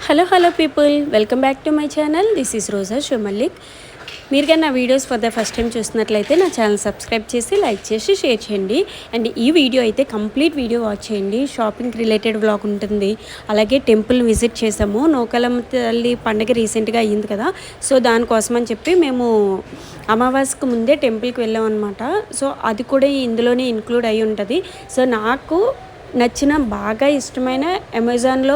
Hello people, welcome back to my channel. This is Roja Shomallik. మీరు కానీ నా videos for the first time చూస్తున్నట్లయితే నా ఛానల్ సబ్స్క్రైబ్ చేసి లైక్ చేసి షేర్ చేయండి. అండ్ ఈ వీడియో అయితే కంప్లీట్ వీడియో వాచ్ చేయండి. షాపింగ్ రిలేటెడ్ వ్లాగ్ ఉంటుంది, అలాగే టెంపుల్ విజిట్ చేసాము. నూకాలమ్మ తల్లి పండుగ రీసెంట్గా అయ్యింది కదా, సో దానికోసం అని చెప్పి మేము అమావాస్యకు ముందే టెంపుల్కి వెళ్ళాం అనమాట. సో అది కూడా ఇందులోనే ఇంక్లూడ్ అయి ఉంటుంది. సో నాకు నచ్చిన బాగా ఇష్టమైన అమెజాన్లో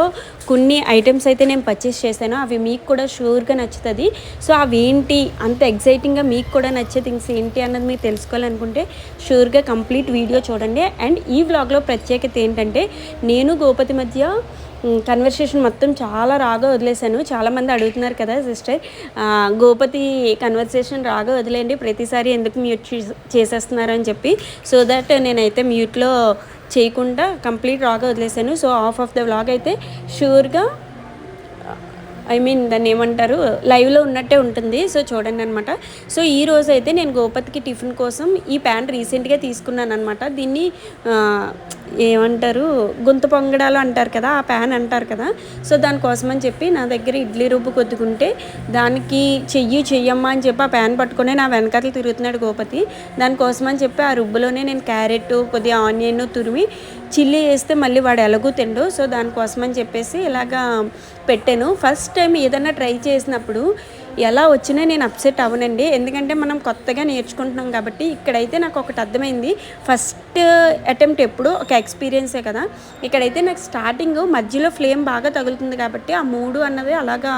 కొన్ని ఐటమ్స్ అయితే నేను పర్చేస్ చేశాను. అవి మీకు కూడా షూర్గా నచ్చుతుంది. సో అవి ఏంటి, అంత ఎగ్జైటింగ్గా మీకు కూడా నచ్చే థింగ్స్ ఏంటి అన్నది మీరు తెలుసుకోవాలనుకుంటే షూర్గా కంప్లీట్ వీడియో చూడండి. అండ్ ఈ వ్లాగ్లో ప్రత్యేకత ఏంటంటే, నేను గోపతి మధ్య కన్వర్సేషన్ మొత్తం చాలా రాగా వదిలేశాను. చాలామంది అడుగుతున్నారు కదా సిస్టర్, గోపతి కన్వర్సేషన్ రాగా వదిలేండి, ప్రతిసారి ఎందుకు మ్యూట్ చేసేస్తున్నారు అని చెప్పి. సో దట్ నేనైతే మ్యూట్లో చేయకుండా కంప్లీట్ రాగా వదిలేశాను. సో ఆఫ్ ద వ్లాగ్ అయితే షూర్గా దాన్ని ఏమంటారు, లైవ్లో ఉన్నట్టే ఉంటుంది. సో చూడండి అనమాట. సో ఈ రోజు అయితే నేను గోపతికి టిఫిన్ కోసం ఈ ప్యాన్ రీసెంట్గా తీసుకున్నాను అనమాట. దీన్ని ఏమంటారు, గుంత పొంగడాలు అంటారు కదా, ఆ ప్యాన్ అంటారు కదా. సో దానికోసం అని చెప్పి నా దగ్గర ఇడ్లీ రుబ్బు కొద్దుకుంటే దానికి చెయ్యమ్మా అని చెప్పి ఆ ప్యాన్ పట్టుకొని నా వెనకాతలు తిరుగుతున్నాడు గోపతి. దానికోసం అని చెప్పి ఆ రుబ్బులోనే నేను క్యారెట్, కొద్దిగా ఆనియన్ తురిమి చిల్లీ వేస్తే మళ్ళీ వాడు ఎలాగూ తిండు. సో దానికోసం అని చెప్పేసి ఇలాగా పెట్టాను. ఫస్ట్ టైం ఏదైనా ట్రై చేసినప్పుడు ఎలా వచ్చినా నేను అప్సెట్ అవ్వనండి, ఎందుకంటే మనం కొత్తగా నేర్చుకుంటున్నాం కాబట్టి. ఇక్కడైతే నాకు ఒకటి అర్థమైంది, ఫస్ట్ అటెంప్ట్ ఎప్పుడు ఒక ఎక్స్పీరియన్సే కదా. ఇక్కడైతే నాకు స్టార్టింగ్ మధ్యలో ఫ్లేమ్ బాగా తగులుతుంది కాబట్టి ఆ మూడు అన్నది అలాగా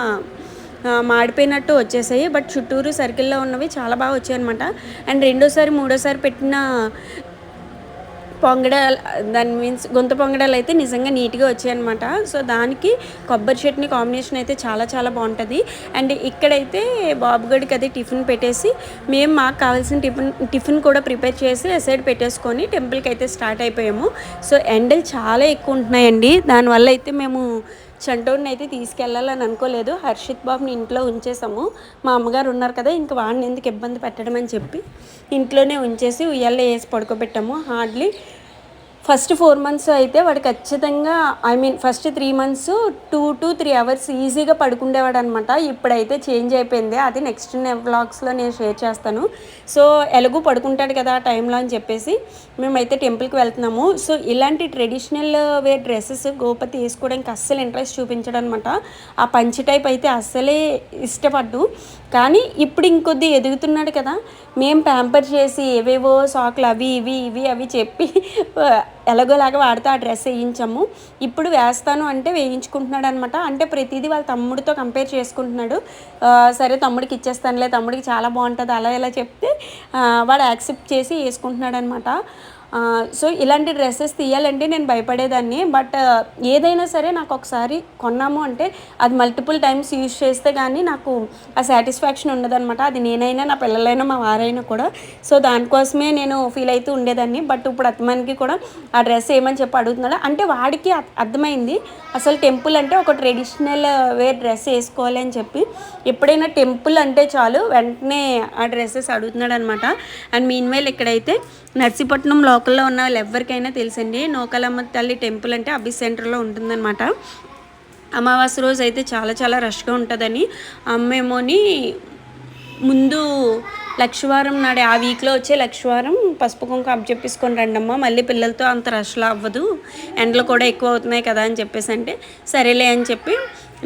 మాడిపోయినట్టు వచ్చేసాయి. బట్ చుట్టూరు సర్కిల్లో ఉన్నవి చాలా బాగా వచ్చాయి అనమాట. అండ్ రెండోసారి మూడోసారి పెట్టిన పొంగడాలు, దాని మీన్స్ గొంత పొంగడాలు అయితే నిజంగా నీట్గా వచ్చాయన్నమాట. సో దానికి కొబ్బరి చట్నీ కాంబినేషన్ అయితే చాలా చాలా బాగుంటుంది. అండ్ ఇక్కడైతే బాబుగడికి అది టిఫిన్ పెట్టేసి మేము మాకు కావాల్సిన టిఫిన్ కూడా ప్రిపేర్ చేసి సైడ్ పెట్టేసుకొని టెంపుల్కి అయితే స్టార్ట్ అయిపోయాము. సో ఎండలు చాలా ఎక్కువ ఉంటున్నాయండి, దానివల్ల అయితే మేము చంటోడిని అయితే తీసుకెళ్ళాలని అనుకోలేదు. హర్షిత్ బాబుని ఇంట్లో ఉంచేసాము. మా అమ్మగారు ఉన్నారు కదా, ఇంకా వాడిని ఎందుకు ఇబ్బంది పెట్టడం అని చెప్పి ఇంట్లోనే ఉంచేసి ఉయ్యాల్లో వేసి పడుకోబెట్టాము. హార్డ్లీ ఫస్ట్ 4 months అయితే వాడు ఖచ్చితంగా ఫస్ట్ 3 months 2 to 3 hours ఈజీగా పడుకుండేవాడు అనమాట. ఇప్పుడైతే చేంజ్ అయిపోయింది, అది నెక్స్ట్ వ్లాగ్స్లో నేను షేర్ చేస్తాను. సో ఎలాగూ పడుకుంటాడు కదా ఆ టైంలో అని చెప్పేసి మేమైతే టెంపుల్కి వెళ్తున్నాము. సో ఇలాంటి ట్రెడిషనల్ వేర్ డ్రెస్సెస్ గోపతి వేసుకోవడానికి అస్సలు ఇంట్రెస్ట్ చూపించడం అనమాట. ఆ పంచి టైప్ అయితే అస్సలే ఇష్టపడ్డు. కానీ ఇప్పుడు ఇంకొద్ది ఎదుగుతున్నాడు కదా, మేము ప్యాంపర్ చేసి ఏవేవో సాకులు అవి అవి చెప్పి ఎలాగోలాగా వాడితే ఆ డ్రెస్ వేయించాము. ఇప్పుడు వేస్తాను అంటే వేయించుకుంటున్నాడు అనమాట. అంటే ప్రతిదీ వాళ్ళ తమ్ముడితో కంపేర్ చేసుకుంటున్నాడు. సరే తమ్ముడికి ఇచ్చేస్తానులే, తమ్ముడికి చాలా బాగుంటుంది అలా ఇలా చెప్తే వాడు యాక్సెప్ట్ చేసి వేసుకుంటున్నాడు అనమాట. సో ఇలాంటి డ్రెస్సెస్ తీయాలంటే నేను భయపడేదాన్ని. బట్ ఏదైనా సరే నాకు ఒకసారి కొన్నాము అంటే అది మల్టిపుల్ టైమ్స్ యూజ్ చేస్తే కానీ నాకు ఆ సాటిస్ఫాక్షన్ ఉండదన్నమాట. అది నేనైనా నా పిల్లలైనా మా వారైనా కూడా. సో దానికోసమే నేను ఫీల్ అవుతూ ఉండేదాన్ని. బట్ ఇప్పుడు అత్తమానికి కూడా ఆ డ్రెస్ ఏమని చెప్పి అడుగుతున్నాడు. అంటే వాడికి అర్థమైంది అసలు టెంపుల్ అంటే ఒక ట్రెడిషనల్ వేర్ డ్రెస్ వేసుకోవాలి అని చెప్పి. ఎప్పుడైనా టెంపుల్ అంటే చాలు వెంటనే ఆ డ్రెస్సెస్ అడుగుతున్నాడు అనమాట. అండ్ మీన్వైల్ ఇక్కడైతే నర్సీపట్నం లోకల్లో ఉన్న వాళ్ళు ఎవరికైనా తెలుసండి, నూకాలమ్మ తల్లి టెంపుల్ అంటే అబ్బి సెంటర్లో ఉంటుందన్నమాట. అమావాస్య రోజు అయితే చాలా చాలా రష్గా ఉంటుందని అమ్మేమోని ముందు లక్షవారం నాడే, ఆ వీక్లో వచ్చే లక్షవారం పసుపు కుంకుమ చెప్పేసుకొని రండమ్మ, మళ్ళీ పిల్లలతో అంత రష్లా అవ్వదు, ఎండలు కూడా ఎక్కువ అవుతున్నాయి కదా అని చెప్పేసి అంటే సరేలే అని చెప్పి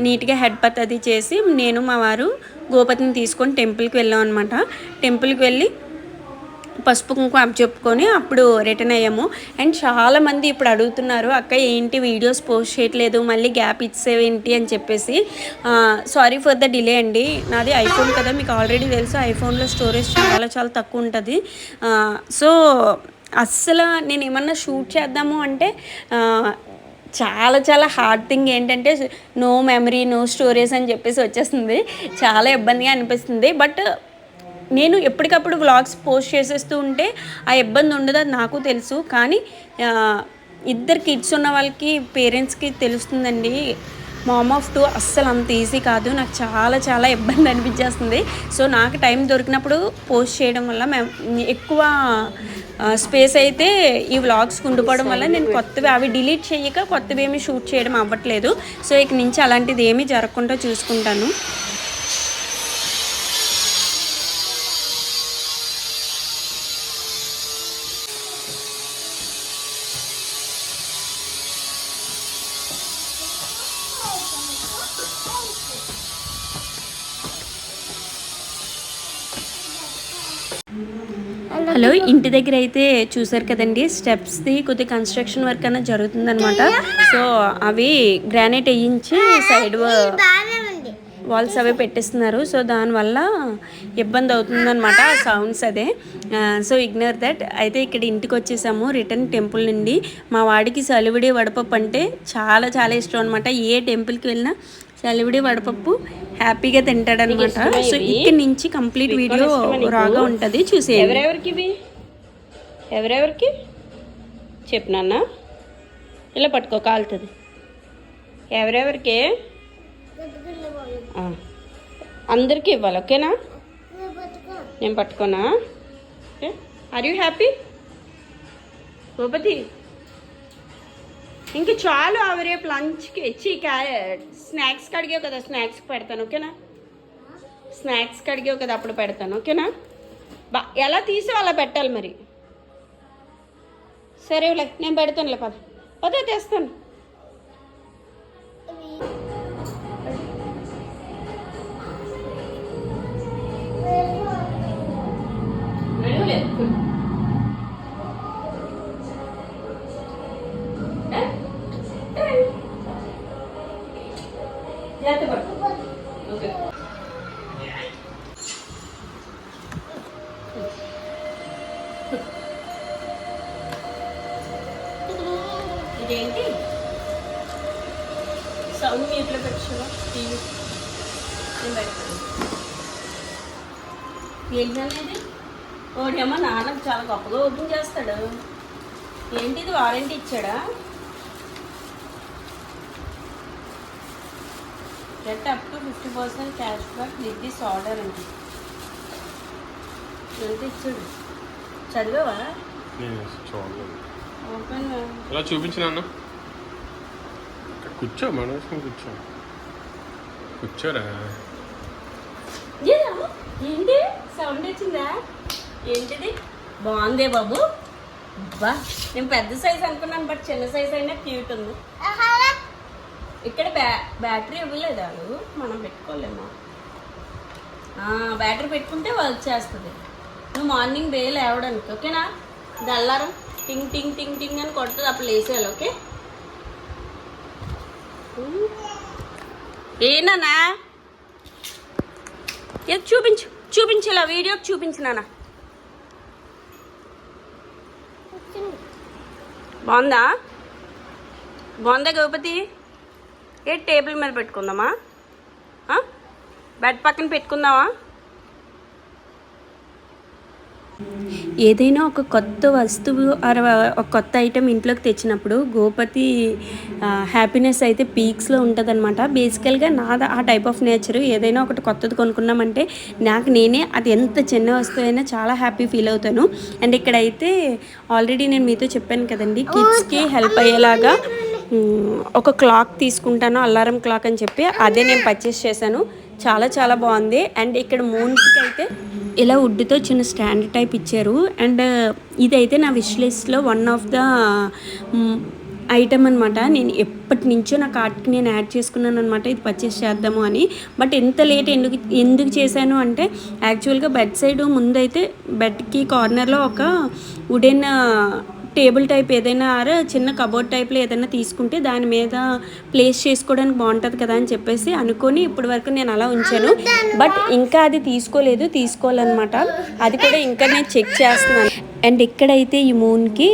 నీట్గా హెడ్ పత్ అది చేసి నేను మా వారు గోపతిని తీసుకొని టెంపుల్కి వెళ్ళాం అనమాట. టెంపుల్కి వెళ్ళి పసుపు కుంకుమ చెప్పుకొని అప్పుడు రిటర్న్ అయ్యాము. అండ్ చాలామంది ఇప్పుడు అడుగుతున్నారు, అక్క ఏంటి వీడియోస్ పోస్ట్ చేయట్లేదు, మళ్ళీ గ్యాప్ ఇచ్చేవేంటి అని చెప్పేసి. సారీ ఫర్ ద డిలే అండి, నాది ఐఫోన్ కదా, మీకు ఆల్రెడీ తెలుసు ఐఫోన్లో స్టోరేజ్ చాలా చాలా తక్కువ ఉంటుంది. సో అస్సలు నేను ఏమన్నా షూట్ చేద్దాము అంటే చాలా చాలా హార్డ్ థింగ్ ఏంటంటే నో మెమరీ నో స్టోరేజ్ అని చెప్పేసి వచ్చేస్తుంది. చాలా ఇబ్బందిగా అనిపిస్తుంది. బట్ నేను ఎప్పటికప్పుడు వ్లాగ్స్ పోస్ట్ చేసేస్తూ ఉంటే ఆ ఇబ్బంది ఉండదు, అది నాకు తెలుసు. కానీ ఇద్దరు కిడ్స్ ఉన్న వాళ్ళకి పేరెంట్స్కి తెలుస్తుందండి మామ్ ఆఫ్ 2 అస్సలు అంత ఈజీ కాదు. నాకు చాలా చాలా ఇబ్బంది అనిపించేస్తుంది. సో నాకు టైం దొరికినప్పుడు పోస్ట్ చేయడం వల్ల మేము ఎక్కువ స్పేస్ అయితే ఈ వ్లాగ్స్కి ఉండిపోవడం వల్ల నేను కొత్తవి అవి డిలీట్ చేయక కొత్తవి ఏమీ షూట్ చేయడం అవ్వట్లేదు. సో ఇక నుంచి అలాంటిది ఏమీ జరగకుండా చూసుకుంటాను. హలో, ఇంటి దగ్గర అయితే చూసారు కదండి, స్టెప్స్ది కొద్దిగా కన్స్ట్రక్షన్ వర్క్ అనేది జరుగుతుందనమాట. సో అవి గ్రానైట్ వేయించి సైడ్ వాల్స్ అవి పెట్టిస్తున్నారు. సో దానివల్ల ఇబ్బంది అవుతుందన్నమాట ఆ సౌండ్స్ అదే. So ignore that. అయితే ఇక్కడ ఇంటికి వచ్చేసాము రిటర్న్ టెంపుల్ నుండి. మా వాడికి సలివిడి వడపప్పు అంటే చాలా చాలా ఇష్టం అనమాట. ఏ టెంపుల్కి వెళ్ళినా సలివిడి వడపప్పు హ్యాపీగా తింటాడనమాట. సో ఇక్కడ నుంచి కంప్లీట్ వీడియో రాగా ఉంటుంది, చూసేయండి. ఎవరెవరికి చెప్పు నాన్న, ఇలా పట్టుకో కాలుతుంది. ఎవరెవరికి అందరికీ ఇవ్వాలి, ఓకేనా? నేను పట్టుకోనా? Are you happy Bhupathi? ఇంక చాలు. అవి రేపు లంచ్కి స్నాక్స్కి అడిగావు కదా, స్నాక్స్కి పెడతాను, ఓకేనా? స్నాక్స్కి అడిగావు కదా, అప్పుడు పెడతాను, ఓకేనా? ఎలా తీసావు అలా పెట్టాలి మరి. సరేలే, నేను పెడతానులే. పద తెస్తాను. ఇదేంటి సౌండ్ మ్యూట్లో పెట్టు. టీవీ ఏంటనేది ఓడేమో నాన్నకు చాలా గొప్పగా ఓపెన్ చేస్తాడు. ఏంటిది, వారంటీ ఇచ్చాడా? Get up to 50% cash back with this order అండి. ఎంత ఇచ్చాడు? చదివావా? ఓపెన్ ఇలా చూపించిన కూర్చో, మనం కూర్చోరా. ఏంటి సౌండ్ వచ్చిందా? ఏంటిది? బాగుందే బాబు. బా, నేను పెద్ద సైజ్ అనుకున్నాను, బట్ చిన్న సైజ్ అయినా క్యూట్ ఉంది. ఇక్కడ బ్యాటరీ ఇవ్వలేదు, మనం పెట్టుకోలేము. బ్యాటరీ పెట్టుకుంటే వర్క్ చేస్తుంది. నువ్వు మార్నింగ్ లేవడానికి, ఓకేనా? ఇది అల్లారం టింగ్ టింగ్ టింగ్ టింగ్ అని కొడుతుంది, అప్పుడు లేసేయాలి, ఓకే? ఏనా చూపించు ఇలా వీడియోకి చూపించు నాన్న. బాగుందా గౌపతి? టేబుల్ మీద పెట్టుకుందామా? బెడ్ పక్కన పెట్టుకుందామా? ఏదైనా ఒక కొత్త వస్తువు ఒక కొత్త ఐటెం ఇంట్లోకి తెచ్చినప్పుడు గోపతి హ్యాపీనెస్ అయితే పీక్స్లో ఉంటుంది అనమాట. బేసికల్గా నాది ఆ టైప్ ఆఫ్ నేచర్. ఏదైనా ఒకటి కొత్తది కొనుక్కున్నామంటే నేనే అది ఎంత చిన్న వస్తువు అయినా చాలా హ్యాపీ ఫీల్ అవుతాను. అండ్ ఇక్కడైతే ఆల్రెడీ నేను మీతో చెప్పాను కదండి, కిడ్స్కి హెల్ప్ అయ్యేలాగా ఒక క్లాక్ తీసుకుంటాను, అలారం క్లాక్ అని చెప్పి. అదే నేను పర్చేస్ చేశాను. చాలా చాలా బాగుంది. అండ్ ఇక్కడ మూన్స్కి అయితే ఇలా వుడ్తో చిన్న స్టాండ్ టైప్ ఇచ్చారు. అండ్ ఇదైతే నా విష్ లిస్ట్లో వన్ ఆఫ్ ద ఐటమ్ అనమాట. నేను ఎప్పటి నుంచో నా కార్ట్కి నేను యాడ్ చేసుకున్నాను అనమాట, ఇది పర్చేస్ చేద్దాము అని. బట్ ఎంత లేట్ ఎందుకు చేశాను అంటే, యాక్చువల్గా బెడ్ సైడ్ ముందైతే బెడ్కి కార్నర్లో ఒక వుడెన్ టేబుల్ టైప్ ఏదైనా చిన్న కబోర్డ్ టైప్లో ఏదైనా తీసుకుంటే దాని మీద ప్లేస్ చేసుకోవడానికి బాగుంటుంది కదా అని చెప్పేసి అనుకొని ఇప్పటి వరకు నేను అలా ఉంచాను. బట్ ఇంకా అది తీసుకోవాలన్నమాట. అది కూడా ఇంకా నేను చెక్ చేస్తున్నాను. అండ్ ఇక్కడైతే ఈ మూన్కి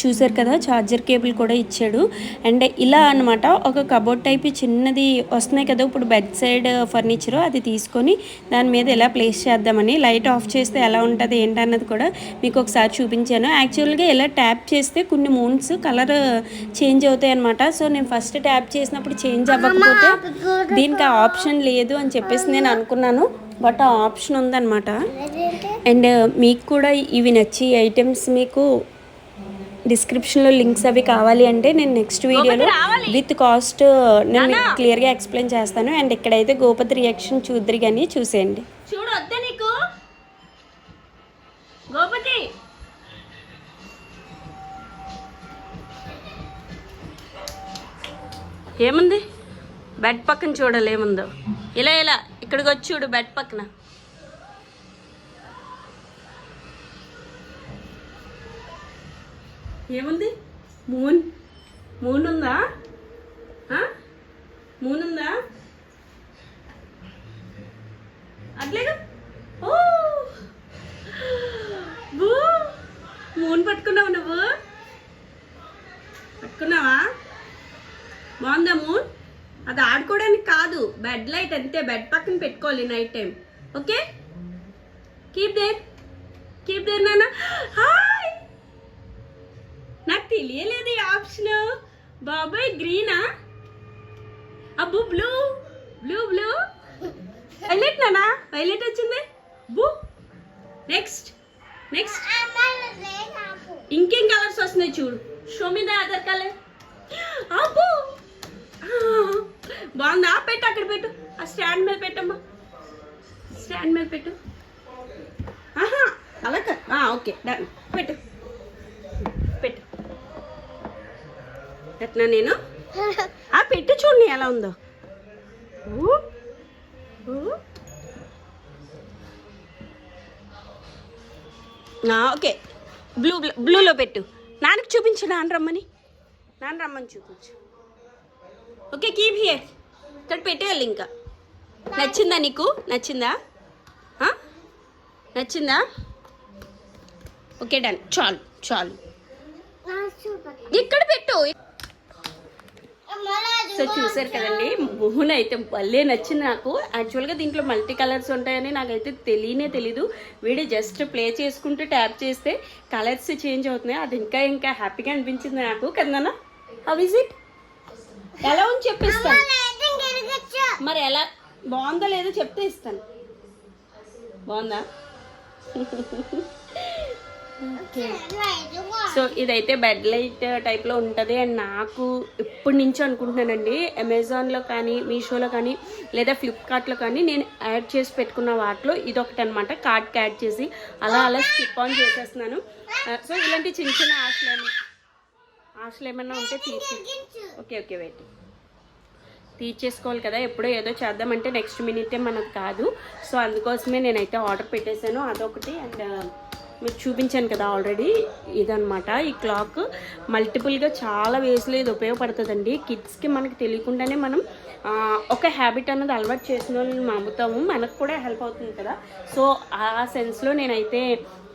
చూసారు కదా ఛార్జర్ కేబుల్ కూడా ఇచ్చాడు. అండ్ ఇలా అనమాట ఒక కబోర్డ్ టైప్ చిన్నది వస్తున్నాయి కదా ఇప్పుడు బెడ్ సైడ్ ఫర్నిచర్, అది తీసుకొని దాని మీద ఎలా ప్లేస్ చేద్దామని, లైట్ ఆఫ్ చేస్తే ఎలా ఉంటుంది ఏంటన్నది కూడా మీకు ఒకసారి చూపించాను. యాక్చువల్గా ఇలా ట్యాప్ చేస్తే కొన్ని మూన్స్ కలర్ చేంజ్ అవుతాయి అనమాట. సో నేను ఫస్ట్ ట్యాప్ చేసినప్పుడు చేంజ్ అవ్వకపోతే దీనికి ఆ ఆప్షన్ లేదు అని చెప్పేసి నేను అనుకున్నాను, బట్ ఆ ఆప్షన్ ఉందన్నమాట. అండ్ మీకు కూడా ఇవి నచ్చి ఐటమ్స్ మీకు డిస్క్రిప్షన్లో లింక్స్ అవి కావాలి అంటే నేను నెక్స్ట్ వీడియోలో విత్ కాస్ట్ నేను మీకు క్లియర్గా ఎక్స్ప్లెయిన్ చేస్తాను. అండ్ ఇక్కడైతే గోపతి రియాక్షన్ చూద్దరు కానీ చూసేయండి. చూడు వద్దా నీకు గోపతి, ఏముంది బెడ్ పక్కన చూడాలి ఏముందో. ఇలా ఇలా ఇక్కడికి వచ్చి చూడు బెడ్ పక్కన. ఏముంది? మూన్. మూన్ ఉందా? మూన్ ఉందా? అట్లేగా. ఓ మూన్ పట్టుకున్నావు నువ్వు? పట్టుకున్నావా? బాగుందా మూన్? అది ఆడుకోవడానికి కాదు, బెడ్ లైట్ అంతే, బెడ్ పక్కన పెట్టుకోవాలి night time. Okay, keep there నాన్న. హాయ్, నాకు తెలియలేదు ఈ ఆప్షన్. బాబాయ్ గ్రీనా? అబ్బు బ్లూ బ్లూ బ్లూ. వైలెట్ నానా, వైలెట్ వచ్చింది. బూ. నెక్స్ట్ ఇంకేం కలర్స్ వస్తున్నాయి చూడు. Show me the other colour. అబ్బు బాగుందా? పెట్టు అక్కడ పెట్టు, ఆ స్టాండ్ మీద పెట్టమ్మా, స్టాండ్ మీద పెట్టు. అలా ఓకే డన్. పెట్టు పెట్టినా నేను పెట్టు చూడండి ఎలా ఉందో. ఓకే, బ్లూలో పెట్టు. నాన్నకి చూపించు, నాన్న రమ్మని చూపించు. Okay, keep here. ఇక్కడ పెట్టేయాలి. ఇంకా నచ్చిందా నీకు? నచ్చిందా? Okay done. చాలు ఇక్కడ పెట్టు. సో చూసారు కదండి, మొహన్ అయితే భలే నచ్చింది నాకు. యాక్చువల్గా దీంట్లో మల్టీ కలర్స్ ఉంటాయని నాకైతే తెలీదు. వీడియో జస్ట్ ప్లే చేసుకుంటూ ట్యాప్ చేస్తే కలర్స్ చేంజ్ అవుతున్నాయి. అది ఇంకా హ్యాపీగా అనిపించింది నాకు కదా. How is it? ఎలా ఉంది చెప్పిస్తాను. మరి ఎలా బాగుందో లేదో చెప్తే ఇస్తాను. బాగుందా? సో ఇదైతే బెడ్ లైట్ టైప్లో ఉంటుంది. అండ్ నాకు ఇప్పటి నుంచి అనుకుంటున్నానండి, అమెజాన్లో కానీ మీషోలో కానీ లేదా ఫ్లిప్కార్ట్లో కానీ నేను యాడ్ చేసి పెట్టుకున్న వాటిలో ఇదొకటి అనమాట. కార్డ్కి యాడ్ చేసి అలా స్కిప్ ఆన్ చేసేస్తున్నాను. సో ఇలాంటి చిన్న ఆశలు ఏమన్నా ఉంటే ఓకే వెయిట్ తీర్చేసుకోవాలి కదా. ఎప్పుడో ఏదో చేద్దామంటే నెక్స్ట్ మినిటే మనకు కాదు. సో అందుకోసమే నేనైతే ఆర్డర్ పెట్టేశాను అదొకటి. అండ్ మీకు చూపించాను కదా ఆల్రెడీ, ఇదనమాట. ఈ క్లాక్ మల్టిపుల్గా చాలా వేస్లో ఇది ఉపయోగపడుతుందండి. కిడ్స్కి మనకి తెలియకుండానే మనం ఒక హ్యాబిట్ అన్నది అలవాటు చేసిన వాళ్ళని నమ్ముతాము, మనకు కూడా హెల్ప్ అవుతుంది కదా. సో ఆ సెన్స్లో నేనైతే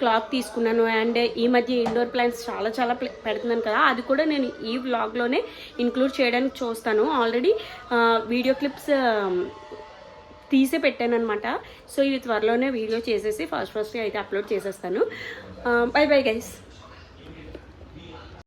క్లాక్ తీసుకున్నాను. అండ్ ఈ మధ్య ఇండోర్ ప్లాంట్స్ చాలా పెడుతున్నాను కదా, అది కూడా నేను ఈ వ్లాగ్లోనే ఇంక్లూడ్ చేయడానికి చూస్తాను. ఆల్రెడీ వీడియో క్లిప్స్ తీసే పెట్టాను అనమాట. సో ఇవి త్వరలోనే వీడియో చేసేసి ఫస్ట్ అయితే అప్లోడ్ చేసేస్తాను. Bye guys.